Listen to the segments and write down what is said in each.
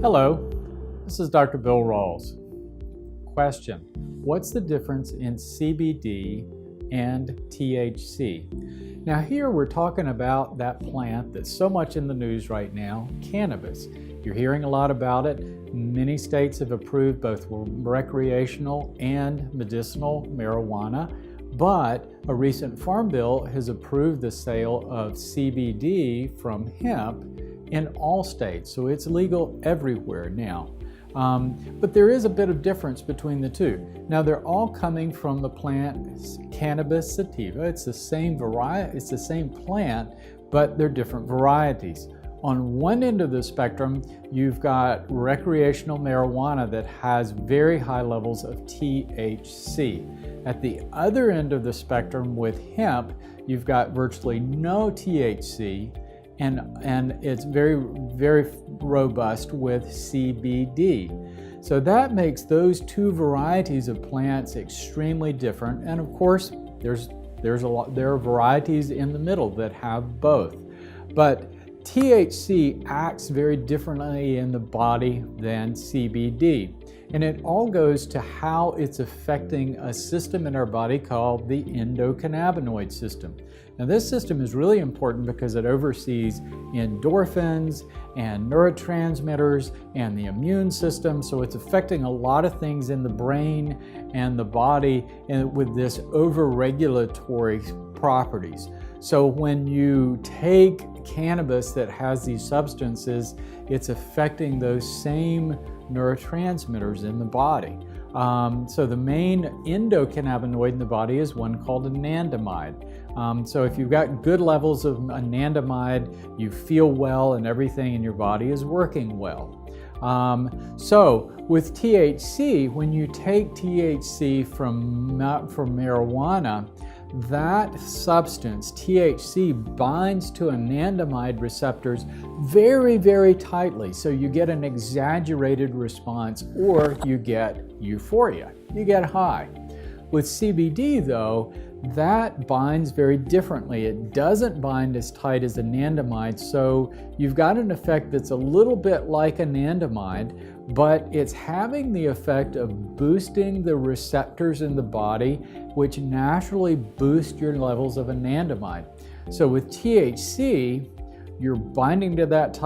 Hello, this is Dr. Bill Rawls. Question: what's the difference in CBD and THC? Now here we're talking about that plant that's so much in the news right now, cannabis. You're hearing a lot about it. Many states have approved both recreational and medicinal marijuana, but a recent farm bill has approved the sale of CBD from hemp in all states, so it's legal everywhere now. But there is a bit of difference between the two. Now they're all coming from the plant Cannabis sativa. It's the same variety, it's the same plant, but they're different varieties. On one end of the spectrum, you've got recreational marijuana that has very high levels of THC. At the other end of the spectrum with hemp, you've got virtually no THC, and it's very, very robust with CBD. So that makes those two varieties of plants extremely different. And of course, there are varieties in the middle that have both. But THC acts very differently in the body than CBD. And it all goes to how it's affecting a system in our body called the endocannabinoid system. Now this system is really important because it oversees endorphins and neurotransmitters and the immune system, so it's affecting a lot of things in the brain and the body and with this overregulatory properties. So when you take cannabis that has these substances, it's affecting those same neurotransmitters in the body. So the main endocannabinoid in the body is one called anandamide. So if you've got good levels of anandamide, you feel well and everything in your body is working well. So with THC, when you take THC from marijuana, that substance, THC, binds to anandamide receptors very, very tightly. So you get an exaggerated response, or you get euphoria, you get high. With CBD though, that binds very differently. It doesn't bind as tight as anandamide, so you've got an effect that's a little bit like anandamide, but it's having the effect of boosting the receptors in the body, which naturally boost your levels of anandamide. So with THC, you're binding to that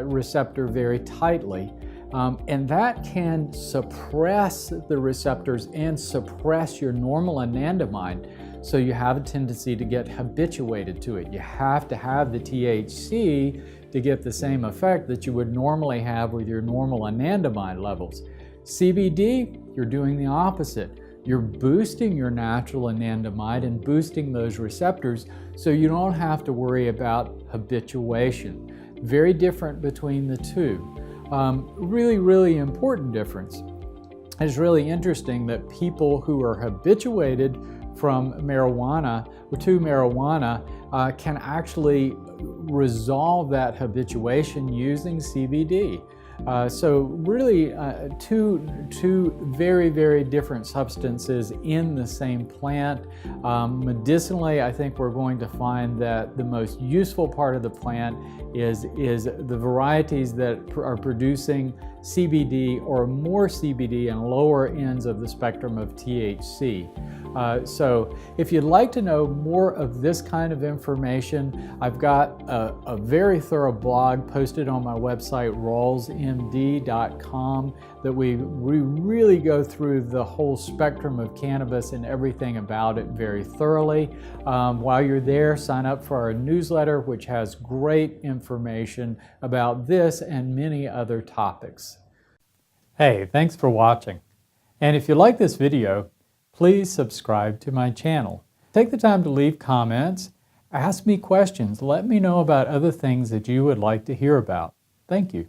receptor very tightly, and that can suppress the receptors and suppress your normal anandamide. So you have a tendency to get habituated to it. You have to have the THC to get the same effect that you would normally have with your normal anandamide levels. CBD, you're doing the opposite. You're boosting your natural anandamide and boosting those receptors so you don't have to worry about habituation. Very different between the two. Really, really important difference. It's really interesting that people who are habituated from marijuana to marijuana can actually resolve that habituation using CBD. So really two very, very different substances in the same plant. Medicinally, I think we're going to find that the most useful part of the plant is the varieties that are producing CBD or more CBD and lower ends of the spectrum of THC. So if you'd like to know more of this kind of information, I've got a very thorough blog posted on my website, rawlsmd.com, that we really go through the whole spectrum of cannabis and everything about it very thoroughly. While you're there, sign up for our newsletter, which has great information about this and many other topics. Hey, thanks for watching. And if you like this video, please subscribe to my channel. Take the time to leave comments, ask me questions, let me know about other things that you would like to hear about. Thank you.